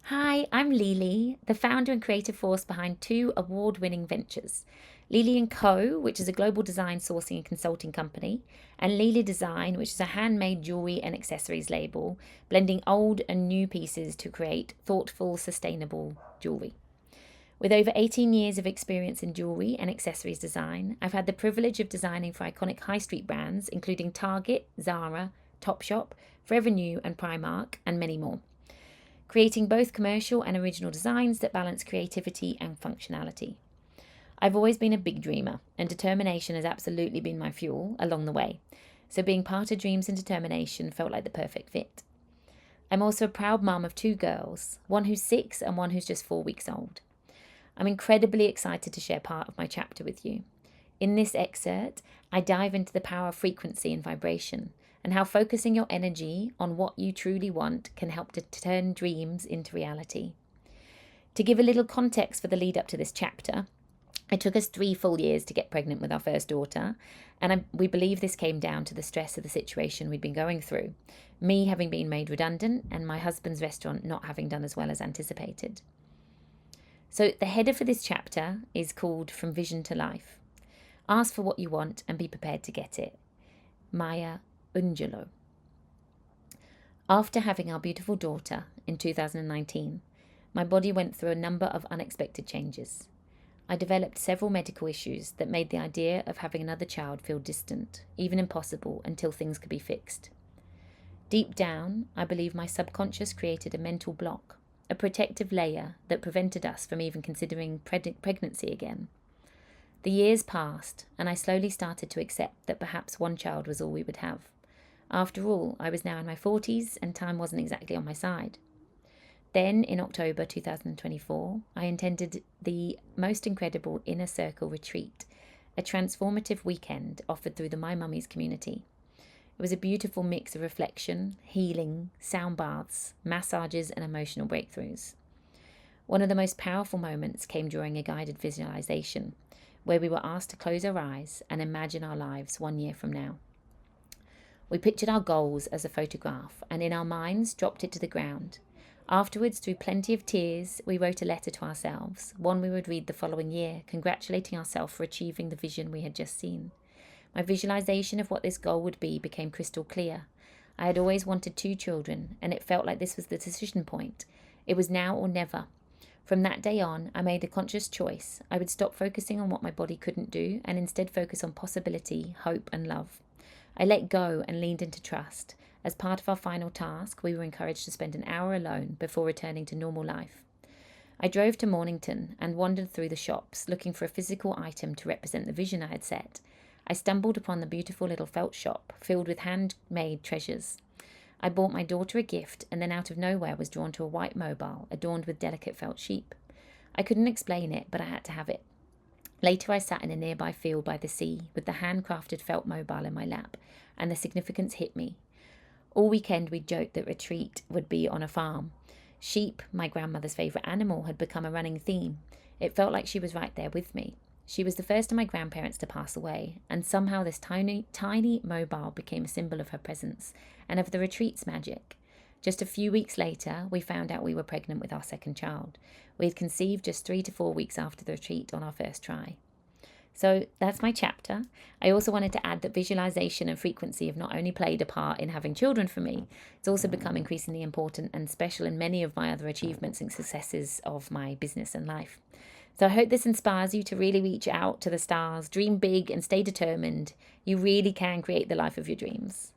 Hi, I'm Lily, the founder and creative force behind two award-winning ventures, Lily & Co., which is a global design sourcing and consulting company, and Lily Design, which is a handmade jewelry and accessories label, blending old and new pieces to create thoughtful, sustainable jewelry. With over 18 years of experience in jewelry and accessories design, I've had the privilege of designing for iconic high street brands, including Target, Zara, Topshop, Forever New and Primark, and many more, creating both commercial and original designs that balance creativity and functionality. I've always been a big dreamer, and determination has absolutely been my fuel along the way, so being part of Dreams and Determination felt like the perfect fit. I'm also a proud mum of two girls, one who's 6 and one who's just 4 weeks old. I'm incredibly excited to share part of my chapter with you. In this excerpt, I dive into the power of frequency and vibration, and how focusing your energy on what you truly want can help to turn dreams into reality. To give a little context for the lead up to this chapter, it took us 3 full years to get pregnant with our first daughter, and we believe this came down to the stress of the situation we'd been going through, me having been made redundant and my husband's restaurant not having done as well as anticipated. So the header for this chapter is called From Vision to Life. Ask for what you want and be prepared to get it. Maya Angelou. After having our beautiful daughter in 2019, my body went through a number of unexpected changes. I developed several medical issues that made the idea of having another child feel distant, even impossible until things could be fixed. Deep down, I believe my subconscious created a mental block, a protective layer that prevented us from even considering pregnancy again. The years passed, and I slowly started to accept that perhaps one child was all we would have. After all, I was now in my 40s and time wasn't exactly on my side. Then, in October 2024, I attended the most incredible Inner Circle retreat, a transformative weekend offered through the My Mummies community. It was a beautiful mix of reflection, healing, sound baths, massages, and emotional breakthroughs. One of the most powerful moments came during a guided visualization, where we were asked to close our eyes and imagine our lives 1 year from now. We pictured our goals as a photograph and in our minds dropped it to the ground. Afterwards, through plenty of tears, we wrote a letter to ourselves, one we would read the following year, congratulating ourselves for achieving the vision we had just seen. My visualization of what this goal would be became crystal clear. I had always wanted 2 children, and it felt like this was the decision point. It was now or never. From that day on, I made a conscious choice. I would stop focusing on what my body couldn't do and instead focus on possibility, hope, and love. I let go and leaned into trust. As part of our final task, we were encouraged to spend an hour alone before returning to normal life. I drove to Mornington and wandered through the shops, looking for a physical item to represent the vision I had set. I stumbled upon the beautiful little felt shop filled with handmade treasures. I bought my daughter a gift and then out of nowhere was drawn to a white mobile adorned with delicate felt sheep. I couldn't explain it, but I had to have it. Later I sat in a nearby field by the sea with the handcrafted felt mobile in my lap, and the significance hit me. All weekend we joked that retreat would be on a farm. Sheep, my grandmother's favourite animal, had become a running theme. It felt like she was right there with me. She was the first of my grandparents to pass away, and somehow this tiny mobile became a symbol of her presence and of the retreat's magic. Just a few weeks later, we found out we were pregnant with our second child. We had conceived just 3 to 4 weeks after the retreat on our first try. So that's my chapter. I also wanted to add that visualization and frequency have not only played a part in having children for me, it's also become increasingly important and special in many of my other achievements and successes of my business and life. So I hope this inspires you to really reach out to the stars, dream big and stay determined. You really can create the life of your dreams.